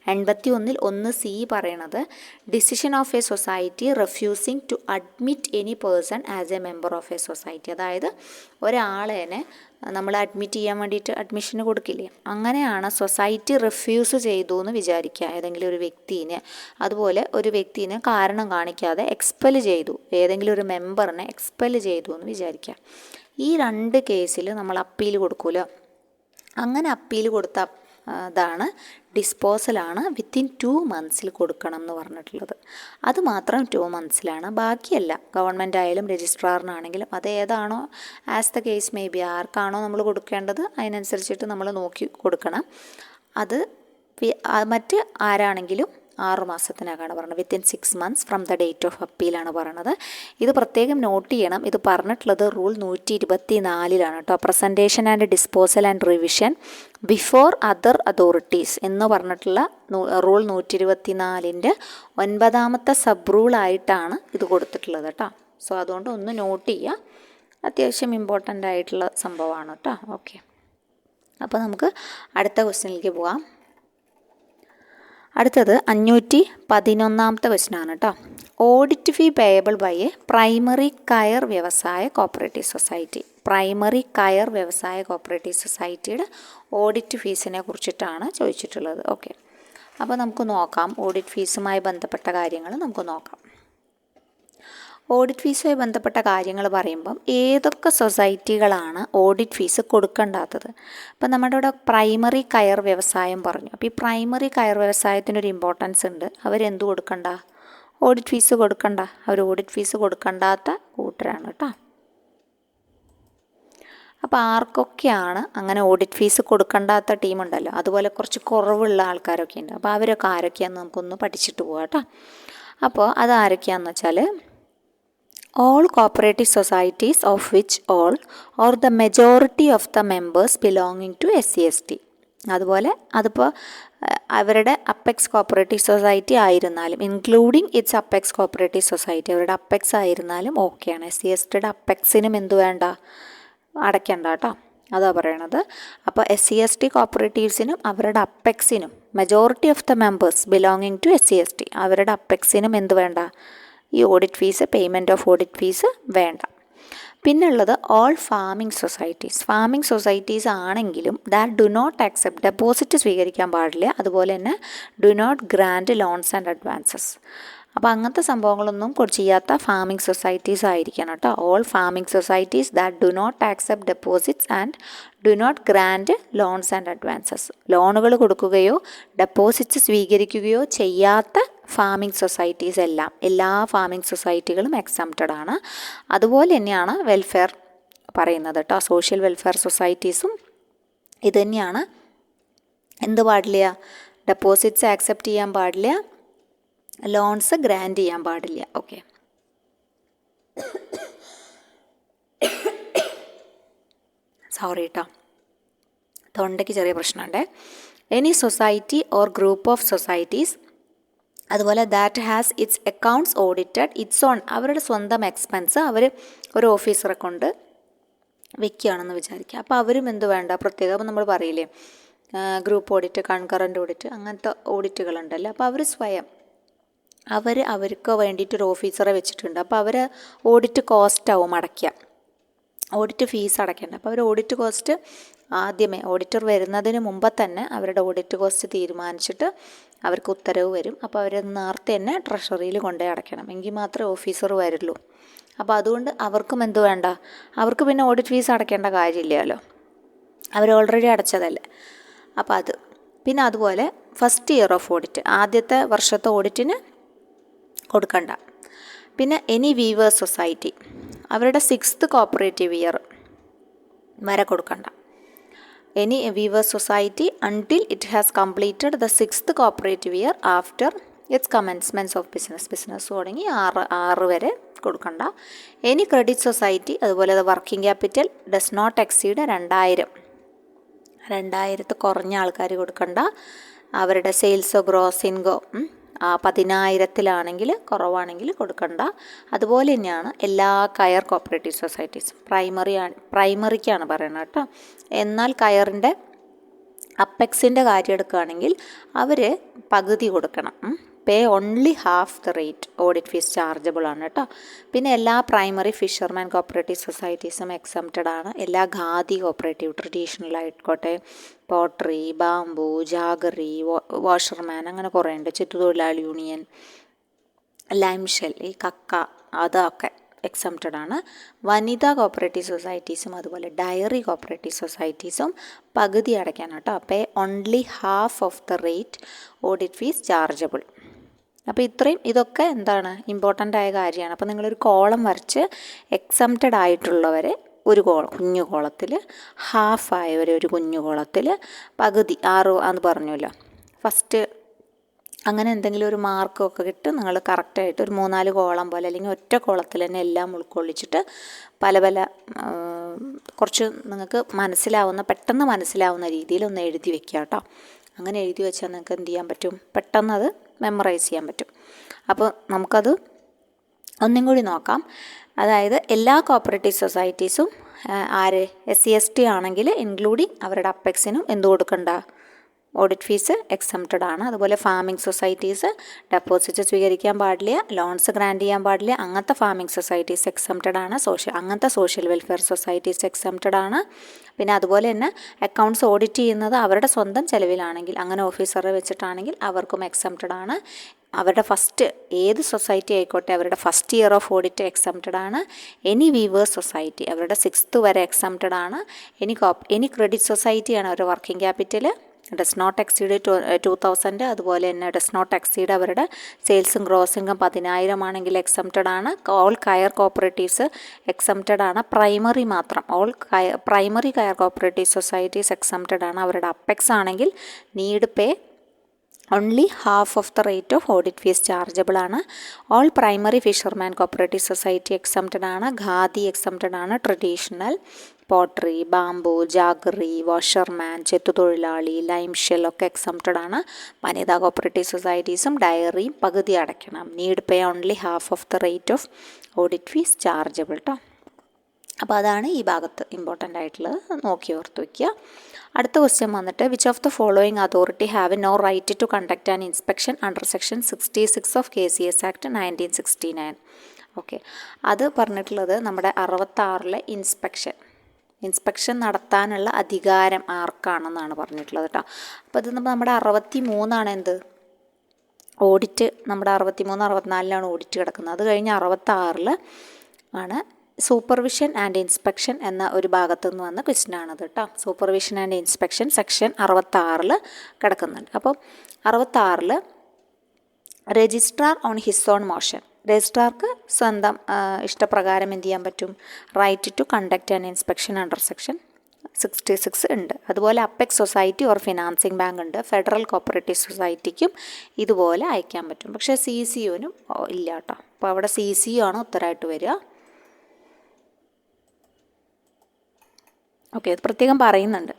81 1C പറയണത് decision of a society refusing to admit any person as a member of a society. അതായത് ഒരാളെ നമ്മൾ അഡ്മിറ്റ് ചെയ്യാൻ വേണ്ടിയിട്ട് അഡ്മിഷന് കൊടുക്കില്ലേ, അങ്ങനെയാണ് സൊസൈറ്റി റിഫ്യൂസ് ചെയ്തു എന്ന് വിചാരിക്കുക ഏതെങ്കിലും ഒരു വ്യക്തിനെ. അതുപോലെ ഒരു വ്യക്തിനെ കാരണം കാണിക്കാതെ എക്സ്പെൽ ചെയ്തു, ഏതെങ്കിലും ഒരു മെമ്പറിനെ എക്സ്പെൽ ചെയ്തു എന്ന് വിചാരിക്കുക. ഈ 2 കേസിൽ നമ്മൾ അപ്പീൽ കൊടുക്കുമല്ലോ. അങ്ങനെ അപ്പീൽ കൊടുത്ത അതാണ് ഡിസ്പോസലാണ് വിത്തിൻ 2 months കൊടുക്കണം എന്ന് പറഞ്ഞിട്ടുള്ളത്. അത് മാത്രം 2 months. ബാക്കിയല്ല ഗവൺമെൻറ് ആയാലും രജിസ്ട്രാറിനാണെങ്കിലും അത് ഏതാണോ as the case may be, ആർക്കാണോ നമ്മൾ കൊടുക്കേണ്ടത് അതിനനുസരിച്ചിട്ട് നമ്മൾ നോക്കി കൊടുക്കണം. അത് മറ്റ് ആരാണെങ്കിലും 6 മാസത്തിനകമാണ് പറയുന്നത്. Within 6 months from the date of അപ്പീലാണ് പറയുന്നത്. ഇത് പ്രത്യേകം നോട്ട് ചെയ്യണം. ഇത് പറഞ്ഞിട്ടുള്ളത് റൂൾ 124 കേട്ടോ. Presentation and disposal and revision before other authorities എന്ന് പറഞ്ഞിട്ടുള്ള റൂൾ 124 9ാമത്തെ സബ് റൂളായിട്ടാണ് ഇത് കൊടുത്തിട്ടുള്ളത് കേട്ടോ. സോ അതുകൊണ്ട് ഒന്ന് നോട്ട് ചെയ്യുക. അത്യാവശ്യം ഇമ്പോർട്ടൻ്റ് ആയിട്ടുള്ള സംഭവമാണ് കേട്ടോ. ഓക്കെ, അപ്പോൾ നമുക്ക് അടുത്ത ക്വസ്റ്റ്യനിലേക്ക് പോകാം. അടുത്തത് 511ാമത്തെ ക്വസ്റ്റ്യനാണ് കേട്ടോ. Audit fee payable by a primary കയർ വ്യവസായ കോപ്പറേറ്റീവ് സൊസൈറ്റി. പ്രൈമറി കയർ വ്യവസായ കോപ്പറേറ്റീവ് സൊസൈറ്റിയുടെ ഓഡിറ്റ് ഫീസിനെ കുറിച്ചിട്ടാണ് ചോദിച്ചിട്ടുള്ളത്. ഓക്കെ, അപ്പോൾ നമുക്ക് നോക്കാം. ഓഡിറ്റ് ഫീസുമായി ബന്ധപ്പെട്ട കാര്യങ്ങൾ നമുക്ക് നോക്കാം. ഓഡിറ്റ് ഫീസുമായി ബന്ധപ്പെട്ട കാര്യങ്ങൾ പറയുമ്പം ഏതൊക്കെ സൊസൈറ്റികളാണ് ഓഡിറ്റ് ഫീസ് കൊടുക്കേണ്ടാത്തത്. ഇപ്പം നമ്മുടെ ഇവിടെ പ്രൈമറി കയർ വ്യവസായം പറഞ്ഞു. അപ്പോൾ ഈ പ്രൈമറി കയർ വ്യവസായത്തിനൊരു ഇമ്പോർട്ടൻസ് ഉണ്ട്. അവരെന്ത് കൊടുക്കണ്ട? ഓഡിറ്റ് ഫീസ് കൊടുക്കണ്ട. അവർ ഓഡിറ്റ് ഫീസ് കൊടുക്കണ്ടാത്ത കൂട്ടരാണ് കേട്ടോ. അപ്പോൾ ആർക്കൊക്കെയാണ് അങ്ങനെ ഓഡിറ്റ് ഫീസ് കൊടുക്കണ്ടാത്ത ടീമുണ്ടല്ലോ, അതുപോലെ കുറച്ച് കുറവുള്ള ആൾക്കാരൊക്കെ ഉണ്ട്. അപ്പോൾ അവരൊക്കെ ആരൊക്കെയാണെന്ന് നമുക്കൊന്ന് പഠിച്ചിട്ട് പോകാം കേട്ടോ. അപ്പോൾ അത് ആരൊക്കെയാണെന്ന് വെച്ചാൽ all cooperative societies of which all or the majority of the members belonging to SCST. അതുപോലെ അതിപ്പോൾ അവരുടെ അപ്പെക്സ് കോപ്പറേറ്റീവ് സൊസൈറ്റി ആയിരുന്നാലും including it's apex cooperative society, അവരുടെ അപ്പെക്സ് ആയിരുന്നാലും ഓക്കെയാണ്. SCSTയുടെ അപ്പെക്സിനും എന്ത് വേണ്ട? അടയ്ക്കണ്ട കേട്ടോ, അതാ പറയണത്. അപ്പോൾ SCST കോപ്പറേറ്റീവ്സിനും അവരുടെ അപ്പെക്സിനും majority of the members belonging to SCST അവരുടെ അപ്പെക്സിനും എന്ത് വേണ്ട? ഈ audit fees, payment of audit fees വേണ്ട. പിന്നുള്ളത് all farming societies. Farming societies ആണെങ്കിലും that do not accept deposit സ്വീകരിക്കാൻ പാടില്ല. അതുപോലെ തന്നെ do not grant loans and advances. അപ്പോൾ അങ്ങനത്തെ സംഭവങ്ങളൊന്നും ചെയ്യാത്ത ഫാമിംഗ് സൊസൈറ്റീസ് ആയിരിക്കണം കേട്ടോ. All farming societies that do not accept deposits and do not grant loans and advances. ലോണുകൾ കൊടുക്കുകയോ ഡെപ്പോസിറ്റ്സ് സ്വീകരിക്കുകയോ ചെയ്യാത്ത ഫാമിംഗ് സൊസൈറ്റീസ് എല്ലാ ഫാമിംഗ് സൊസൈറ്റികളും എക്സംപ്റ്റഡ് ആണ്. അതുപോലെ തന്നെയാണ് വെൽഫെയർ പറയുന്നത് കേട്ടോ. സോഷ്യൽ വെൽഫെയർ സൊസൈറ്റീസും ഇത് തന്നെയാണ്. എന്ത് പാടില്ല? ഡെപ്പോസിറ്റ്സ് ആക്സെപ്റ്റ് ചെയ്യാൻ പാടില്ല, ലോൺസ് ഗ്രാൻഡ് ചെയ്യാൻ പാടില്ല. ഓക്കെ, സോറി കേട്ടോ, തൊണ്ടയ്ക്ക് ചെറിയ പ്രശ്നമുണ്ട്. Any society or group of societies, അതുപോലെ that has its accounts audited its own, അവരുടെ സ്വന്തം എക്സ്പെൻസ് അവർ ഒരു ഓഫീസറെ കൊണ്ട് വെക്കുകയാണെന്ന് വിചാരിക്കുക. അപ്പോൾ അവരും എന്ത് വേണ്ട? പ്രത്യേകം അപ്പോൾ നമ്മൾ പറയില്ലേ ഗ്രൂപ്പ് ഓഡിറ്റ്, കൺകറൻറ്റ് ഓഡിറ്റ്, അങ്ങനത്തെ ഓഡിറ്റുകളുണ്ടല്ലോ. അപ്പോൾ അവർ സ്വയം അവർക്ക് വേണ്ടിയിട്ടൊരു ഓഫീസറെ വെച്ചിട്ടുണ്ട്. അപ്പോൾ അവർ ഓഡിറ്റ് കോസ്റ്റാവും അടയ്ക്കുക, ഓഡിറ്റ് ഫീസ് അടയ്ക്കേണ്ട. അപ്പോൾ അവർ ഓഡിറ്റ് കോസ്റ്റ് ആദ്യമേ ഓഡിറ്റർ വരുന്നതിന് മുമ്പ് തന്നെ അവരുടെ ഓഡിറ്റ് കോസ്റ്റ് തീരുമാനിച്ചിട്ട് അവർക്ക് ഉത്തരവ് വരും. അപ്പോൾ അവർ നേരത്തെ തന്നെ ട്രഷറിയിൽ കൊണ്ടുപോയി അടയ്ക്കണം, എങ്കിൽ മാത്രമേ ഓഫീസർ വരുള്ളൂ. അപ്പോൾ അതുകൊണ്ട് അവർക്കും എന്ത് വേണ്ട? അവർക്ക് പിന്നെ ഓഡിറ്റ് ഫീസ് അടയ്ക്കേണ്ട കാര്യമില്ലല്ലോ, അവർ ഓൾറെഡി അടച്ചതല്ലേ. അപ്പോൾ അത് പിന്നെ അതുപോലെ ഫസ്റ്റ് ഇയർ ഓഫ് ഓഡിറ്റ്, ആദ്യത്തെ വർഷത്തെ ഓഡിറ്റിന് കൊടുക്കണ്ട. പിന്നെ എനി വീവേഴ്സ് സൊസൈറ്റി അവരുടെ 6th കോപ്പറേറ്റീവ് ഇയർ വരെ കൊടുക്കണ്ട. Any weavers society until it has completed the 6th cooperative year after its commencements of business തുടങ്ങി 6 വരെ കൊടുക്കണ്ട. എനി ക്രെഡിറ്റ് സൊസൈറ്റി അതുപോലെ working capital does not exceed 2000 കുറഞ്ഞ ആൾക്കാർ കൊടുക്കണ്ട. അവരുടെ സെയിൽസോ ഗ്രോസ് ഇൻകോ 10,000 കുറവാണെങ്കിൽ കൊടുക്കണ്ട. അതുപോലെ തന്നെയാണ് എല്ലാ കയർ കോപ്പറേറ്റീവ് സൊസൈറ്റീസും. പ്രൈമറിക്കാണ് പറയുന്നത് കേട്ടോ. എന്നാൽ കയറിൻ്റെ അപ്പെക്സിൻ്റെ കാര്യം എടുക്കുകയാണെങ്കിൽ അവർ പകുതി കൊടുക്കണം. Pay only half the rate audit fees chargeable ആണ് കേട്ടോ. പിന്നെ എല്ലാ പ്രൈമറി ഫിഷർമാൻ കോപ്പറേറ്റീവ് സൊസൈറ്റീസും എക്സംപ്റ്റഡ് ആണ്. എല്ലാ ഖാദി കോപ്പറേറ്റീവ് ട്രഡീഷണൽ ആയിക്കോട്ടെ, പോട്ടറി, ബാംബു, ജാഗറി, വാഷർമാൻ, അങ്ങനെ കുറേ ഉണ്ട്. ചെത്തുതൊഴിലാളി യൂണിയൻ, ലൈംഷെൽ, ഈ കക്ക, അതൊക്കെ എക്സംപ്റ്റഡ് ആണ്. വനിതാ കോപ്പറേറ്റീവ് സൊസൈറ്റീസും അതുപോലെ ഡയറി കോപ്പറേറ്റീവ് സൊസൈറ്റീസും പകുതി അടയ്ക്കാണ് കേട്ടോ. Pay only half of the rate audit fees chargeable. അപ്പോൾ ഇതൊക്കെ എന്താണ് ഇമ്പോർട്ടൻ്റ് ആയ കാര്യമാണ്. അപ്പോൾ നിങ്ങളൊരു കോളം വരച്ച് എക്സംപ്റ്റഡ് ആയിട്ടുള്ളവരെ ഒരു കുഞ്ഞു കോളത്തിൽ, ഹാഫായവരെ ഒരു കുഞ്ഞു കോളത്തിൽ, പകുതി 6 എന്ന് പറഞ്ഞല്ലോ ഫസ്റ്റ്, അങ്ങനെ എന്തെങ്കിലും ഒരു മാർക്കൊക്കെ കിട്ടി നിങ്ങൾ കറക്റ്റായിട്ട് ഒരു 3-4 കോളം പോലെ അല്ലെങ്കിൽ ഒറ്റ കോളത്തിൽ തന്നെ എല്ലാം ഉൾക്കൊള്ളിച്ചിട്ട് പല കുറച്ച് നിങ്ങൾക്ക് പെട്ടെന്ന് മനസ്സിലാവുന്ന രീതിയിൽ ഒന്ന് എഴുതി വെക്കുക കേട്ടോ. അങ്ങനെ എഴുതി വെച്ചാൽ നിങ്ങൾക്ക് എന്ത് ചെയ്യാൻ പറ്റും? പെട്ടെന്ന് അത് മെമ്മറൈസ് ചെയ്യാൻ പറ്റും. അപ്പോൾ നമുക്കത് ഒന്നും കൂടി നോക്കാം. അതായത് എല്ലാ കോപ്പറേറ്റീവ് സൊസൈറ്റീസും ആര് SC/ST ആണെങ്കിൽ ഇൻക്ലൂഡിങ് അവരുടെ അപ്പെക്സിനും എന്ത് കൊടുക്കണ്ട, ഓഡിറ്റ് ഫീസ് എക്സംപ്റ്റഡ് ആണ്. അതുപോലെ ഫാമിംഗ് സൊസൈറ്റീസ് ഡെപ്പോസിറ്റ് സ്വീകരിക്കാൻ പാടില്ല, ലോൺസ് ഗ്രാൻറ്റ് ചെയ്യാൻ പാടില്ല, അങ്ങനത്തെ ഫാമിംഗ് സൊസൈറ്റീസ് എക്സംപ്റ്റഡ് ആണ്. അങ്ങനത്തെ സോഷ്യൽ വെൽഫെയർ സൊസൈറ്റീസ് എക്സംപ്റ്റഡ് ആണ്. പിന്നെ അതുപോലെ തന്നെ അക്കൗണ്ട്സ് ഓഡിറ്റ് ചെയ്യുന്നത് അവരുടെ സ്വന്തം ചെലവിലാണെങ്കിൽ, അങ്ങനെ ഓഫീസറെ വെച്ചിട്ടാണെങ്കിൽ അവർക്കും എക്സംപ്റ്റഡ് ആണ്. അവരുടെ ഫസ്റ്റ് ഏത് സൊസൈറ്റി ആയിക്കോട്ടെ അവരുടെ first year of audit exempted ആണ്. എനി വീവേഴ്സ് സൊസൈറ്റി അവരുടെ 6th വരെ എക്സംപ്റ്റഡ് ആണ്. എനി ക്രെഡിറ്റ് സൊസൈറ്റിയാണ് അവരുടെ working capital does not exceed 2000. അതുപോലെ തന്നെ ഡസ് നോട്ട് എക്സീഡ് അവരുടെ സെയിൽസും ഗ്രോസ് ഇൻകം 10,000 ആണെങ്കിൽ എക്സംപ്റ്റഡ് ആണ്. ഓൾ കയർ കോപ്പറേറ്റീവ്സ് എക്സംപ്റ്റഡ് ആണ്. പ്രൈമറി മാത്രം primary coir cooperative societies exempted ആണ്. അവരുടെ അപ്പെക്സ് ആണെങ്കിൽ need pay only half of the rate of audit fees chargeable ആണ്. All primary fisherman cooperative society exempted ആണ്. Khadi exempted ആണ്. Traditional pottery, bamboo, jaggery, washerman, ചെത്തുതൊഴിലാളി, lime shell ഒക്കെ exempted ആണ്. വനിതാ കോപ്പറേറ്റീവ് സൊസൈറ്റീസും ഡയറിയും പകുതി അടയ്ക്കണം. Need pay only half of the rate of audit fees chargeable കേട്ടോ. അപ്പോൾ അതാണ് ഈ ഭാഗത്ത് ഇമ്പോർട്ടൻ്റ് ആയിട്ടുള്ളത്, നോക്കി ഓർത്ത് വയ്ക്കുക. അടുത്ത ക്വസ്റ്റ്യൻ വന്നിട്ട് which of the following authority have no right to conduct an inspection under section 66 of KCS act 1969. Okay, അത് പറഞ്ഞിട്ടുള്ളത് നമ്മുടെ 66 ഇൻസ്പെക്ഷൻ നടത്താനുള്ള അധികാരം ആർക്കാണെന്നാണ് പറഞ്ഞിട്ടുള്ളത് കേട്ടോ. അപ്പോൾ ഇത് നമ്മുടെ 63 എന്ത് ഓഡിറ്റ്, നമ്മുടെ 63, 64 ഓഡിറ്റ് കിടക്കുന്നത്. അത് കഴിഞ്ഞ് 66 ആണ് സൂപ്പർവിഷൻ ആൻഡ് ഇൻസ്പെക്ഷൻ എന്ന ഒരു ഭാഗത്തു നിന്ന് വന്ന ക്വസ്റ്റ്യൻ ആണത് കേട്ടോ. സൂപ്പർവിഷൻ ആൻഡ് ഇൻസ്പെക്ഷൻ സെക്ഷൻ 66 കിടക്കുന്നുണ്ട്. അപ്പോൾ 66 registrar on his own motion, രജിസ്ട്രാർക്ക് സ്വന്തം ഇഷ്ടപ്രകാരം എന്ത് ചെയ്യാൻ പറ്റും, right to conduct and inspection under section 66 ഉണ്ട്. അതുപോലെ apex society or financing bank ഉണ്ട്. ഫെഡറൽ കോപ്പറേറ്റീവ് സൊസൈറ്റിക്കും ഇതുപോലെ അയക്കാൻ പറ്റും. പക്ഷേ CCOനും ഇല്ല കേട്ടോ. അപ്പോൾ അവിടെ CCO ആണ് ഉത്തരമായിട്ട് വരിക. ഓക്കെ, അത് പ്രത്യേകം പറയുന്നുണ്ട്.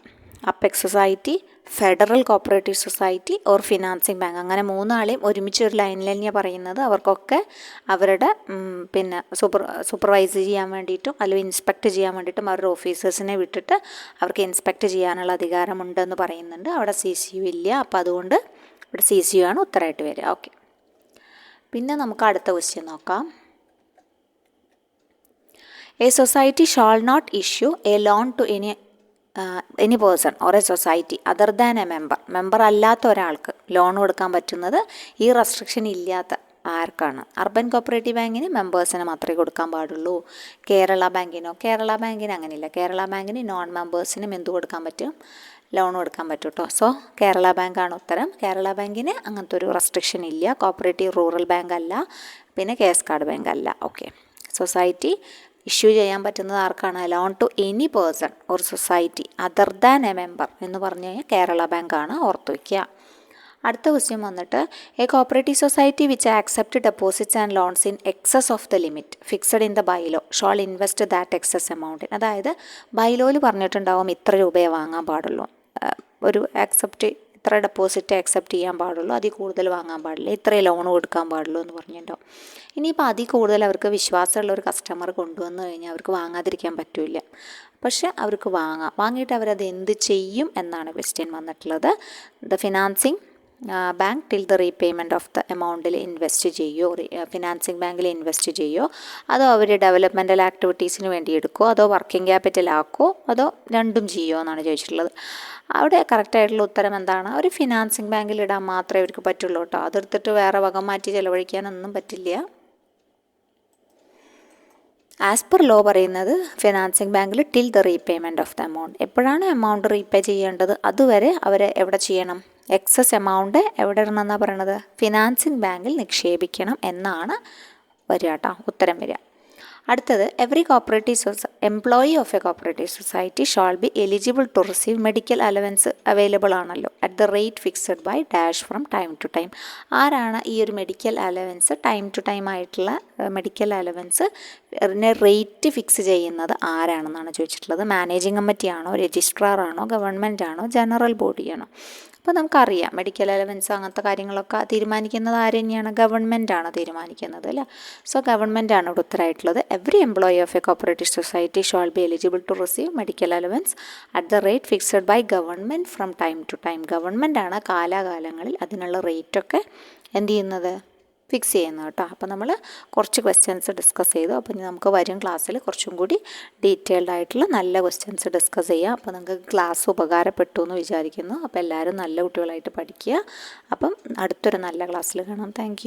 Apex society, federal cooperative society or financing bank, അങ്ങനെ 3 ആളെയും ഒരുമിച്ച് ഒരു ലൈനിൽ തന്നെയാണ് പറയുന്നത്. അവർക്കൊക്കെ അവരുടെ പിന്നെ സൂപ്പർവൈസ് ചെയ്യാൻ വേണ്ടിയിട്ടും അല്ലെങ്കിൽ ഇൻസ്പെക്ട് ചെയ്യാൻ വേണ്ടിയിട്ടും അവരുടെ ഓഫീസേഴ്സിനെ വിട്ടിട്ട് അവർക്ക് ഇൻസ്പെക്ട് ചെയ്യാനുള്ള അധികാരമുണ്ടെന്ന് പറയുന്നുണ്ട്. അവിടെ CCO ഇല്ല. അപ്പോൾ അതുകൊണ്ട് ഇവിടെ CCO ആണ് ഉത്തരമായിട്ട് വരിക. ഓക്കെ, പിന്നെ നമുക്ക് അടുത്ത ക്വസ്റ്റ്യൻ നോക്കാം. A society shall not issue a loan to any person or a society other than a member അല്ലാത്ത ഒരാൾക്ക് ലോൺ കൊടുക്കാൻ പറ്റുന്നത് ഈ റെസ്ട്രിക്ഷൻ ഇല്ലാത്ത ആർക്കാണ്? അർബൻ കോപ്പറേറ്റീവ് ബാങ്കിന് മെമ്പേഴ്സിന് മാത്രമേ കൊടുക്കാൻ പാടുള്ളൂ. കേരള ബാങ്കിന് അങ്ങനെയില്ല. കേരള ബാങ്കിന് നോൺ മെമ്പേഴ്സിനും എന്ത് കൊടുക്കാൻ പറ്റും, ലോൺ കൊടുക്കാൻ പറ്റും കേട്ടോ. സോ കേരള ബാങ്കാണ് ഉത്തരം. കേരള ബാങ്കിന് അങ്ങനത്തെ ഒരു റെസ്ട്രിക്ഷൻ ഇല്ല. കോപ്പറേറ്റീവ് റൂറൽ ബാങ്ക് അല്ല, പിന്നെ കേസ് കാർഡ് ബാങ്ക് അല്ല. ഓക്കെ, സൊസൈറ്റി ഇഷ്യൂ ചെയ്യാൻ പറ്റുന്നത് ആർക്കാണ്? Loan to any person or society other than a member എന്ന് പറഞ്ഞു കഴിഞ്ഞാൽ കേരള ബാങ്കാണ്, ഓർത്ത് വയ്ക്കുക. അടുത്ത ക്വസ്റ്റ്യൻ വന്നിട്ട് a cooperative society which accept deposits and loans in excess of the limit fixed in the bylaw shall invest that excess amount. അതായത് ബൈലോയിൽ പറഞ്ഞിട്ടുണ്ടാവും ഇത്ര രൂപയെ വാങ്ങാൻ പാടുള്ളൂ, ഒരു ഇത്ര ഡെപ്പോസിറ്റ് ആക്സെപ്റ്റ് ചെയ്യാൻ പാടുള്ളൂ, അതിൽ കൂടുതൽ വാങ്ങാൻ പാടില്ല, ഇത്രയും ലോൺ കൊടുക്കാൻ പാടുള്ളൂ എന്ന് പറഞ്ഞിട്ടുണ്ടാവും. ഇനിയിപ്പോൾ അതിൽ കൂടുതൽ അവർക്ക് വിശ്വാസമുള്ള ഒരു കസ്റ്റമർ കൊണ്ടുവന്നു കഴിഞ്ഞാൽ അവർക്ക് വാങ്ങാതിരിക്കാൻ പറ്റില്ല. പക്ഷെ അവർക്ക് വാങ്ങിയിട്ട് അവരത് എന്ത് ചെയ്യും എന്നാണ് ക്വസ്റ്റ്യൻ വന്നിട്ടുള്ളത്. The financing bank till the repayment of the എമൗണ്ടിൽ ഇൻവെസ്റ്റ് ചെയ്യുമോ, ഫിനാൻസിങ് ബാങ്കിൽ ഇൻവെസ്റ്റ് ചെയ്യുമോ, അതോ അവർ ഡെവലപ്മെൻറ്റൽ ആക്ടിവിറ്റീസിന് വേണ്ടി എടുക്കുമോ, അതോ വർക്കിംഗ് ക്യാപിറ്റൽ ആക്കുമോ, അതോ രണ്ടും ചെയ്യുമോ എന്നാണ് ചോദിച്ചിട്ടുള്ളത്. അവിടെ കറക്റ്റായിട്ടുള്ള ഉത്തരം എന്താണ്? ഒരു ഫിനാൻസിങ് ബാങ്കിൽ ഇടാൻ മാത്രമേ അവർക്ക് പറ്റുള്ളൂ കേട്ടോ. അതെടുത്തിട്ട് വേറെ വകം മാറ്റി ചിലവഴിക്കാനൊന്നും പറ്റില്ല. ആസ് പെർ ലോ പറയുന്നത് ഫിനാൻസിങ് ബാങ്കിൽ till the repayment of the amount, എപ്പോഴാണ് എമൗണ്ട് റീപേ ചെയ്യേണ്ടത് അതുവരെ അവർ എവിടെ ചെയ്യണം, എക്സസ് എമൗണ്ട് എവിടെ ഇടണമെന്നാണ് പറയണത്, ഫിനാൻസിങ് ബാങ്കിൽ നിക്ഷേപിക്കണം എന്നാണ് വരിക കേട്ടോ, ഉത്തരം വരിക. അടുത്തത് every employee of a cooperative society shall be eligible to receive medical allowance available ആണല്ലോ at the rate fixed by dash from time to time. ആരാണ് ഈ ഒരു medical allowance, time to time ആയിട്ടുള്ള മെഡിക്കൽ അലവൻസ് റേറ്റ് ഫിക്സ് ചെയ്യുന്നത് ആരാണെന്നാണ് ചോദിച്ചിട്ടുള്ളത്. Managing committee ആണോ, registrar ആണോ, ഗവൺമെൻറ് ആണോ, ജനറൽ ബോഡിയാണോ? അപ്പോൾ നമുക്കറിയാം മെഡിക്കൽ അലവൻസ് അങ്ങനത്തെ കാര്യങ്ങളൊക്കെ തീരുമാനിക്കുന്നത് ആര് തന്നെയാണ്? ഗവൺമെൻറ്റാണ് തീരുമാനിക്കുന്നത് അല്ലേ. സോ ഗവൺമെൻറ്റാണ് ഇവിടെ ഉത്തരമായിട്ടുള്ളത്. Every employee of a cooperative society shall be eligible to receive medical allowance at the rate fixed by government from time to time. ഗവൺമെൻറ്റാണ് കാലാകാലങ്ങളിൽ അതിനുള്ള റേറ്റൊക്കെ എന്ത് ചെയ്യുന്നത്? ഫിക്സ് ചെയ്യുന്നത് കേട്ടോ. അപ്പോൾ നമ്മൾ കുറച്ച് ക്വസ്റ്റ്യൻസ് ഡിസ്കസ് ചെയ്തു. അപ്പോൾ ഇനി നമുക്ക് വരും ക്ലാസ്സിൽ കുറച്ചും കൂടി ഡീറ്റെയിൽഡ് ആയിട്ടുള്ള നല്ല ക്വസ്റ്റ്യൻസ് ഡിസ്കസ് ചെയ്യാം. അപ്പോൾ നിങ്ങൾക്ക് ക്ലാസ് ഉപകാരപ്പെട്ടു എന്ന് വിചാരിക്കുന്നു. അപ്പോൾ എല്ലാവരും നല്ല കുട്ടികളായിട്ട് പഠിക്കുക. അപ്പം അടുത്തൊരു നല്ല ക്ലാസ്സിൽ കാണാം. താങ്ക്